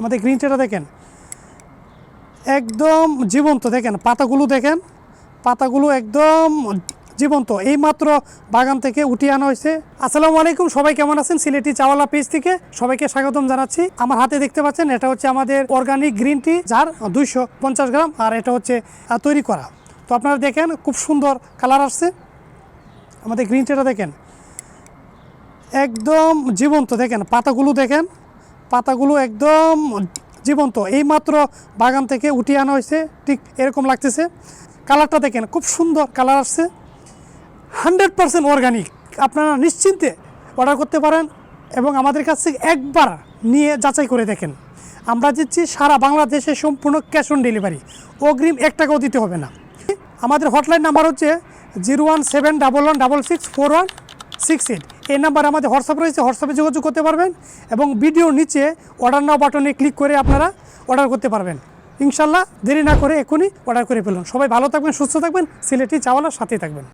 আমাদের গ্রিন টিটা দেখেন একদম জীবন্ত, দেখেন পাতাগুলো, দেখেন পাতাগুলো একদম জীবন্ত, এইমাত্র বাগান থেকে উঠিয়ে আনা হয়েছে। আসসালামু আলাইকুম, সবাই কেমন আছেন? সিলেটি চাওয়ালা পেজ থেকে সবাইকে স্বাগতম জানাচ্ছি। আমার হাতে দেখতে পাচ্ছেন এটা হচ্ছে আমাদের অর্গানিক গ্রিন টি, যার 250 গ্রাম, আর এটা হচ্ছে তৈরি করা। তো আপনারা দেখেন খুব সুন্দর কালার আসছে। আমাদের গ্রিন টিটা দেখেন একদম জীবন্ত, দেখেন পাতাগুলো, দেখেন পাতাগুলো একদম জীবন্ত, এইমাত্র বাগান থেকে উঠিয়ে আনা হয়েছে, ঠিক এরকম লাগতেছে। কালারটা দেখেন খুব সুন্দর কালার আসছে, 100% অর্গানিক। আপনারা নিশ্চিন্তে অর্ডার করতে পারেন এবং আমাদের কাছ থেকে একবার নিয়ে যাচাই করে দেখেন। আমরা দিচ্ছি সারা বাংলাদেশে সম্পূর্ণ ক্যাশ অন ডেলিভারি, অগ্রিম 1 টাকাও দিতে হবে না। আমাদের হটলাইন নাম্বার হচ্ছে 01711664168। এই নাম্বারে আমাদের হোয়াটসঅ্যাপ রয়েছে, হোয়াটসঅ্যাপে যোগাযোগ করতে পারবেন এবং ভিডিওর নিচে অর্ডার নাও বাটনে ক্লিক করে আপনারা অর্ডার করতে পারবেন। ইনশাল্লাহ দেরি না করে এখনই অর্ডার করে ফেলুন। সবাই ভালো থাকবেন, সুস্থ থাকবেন, সিলেটি চাওয়ালার সাথেই থাকবেন।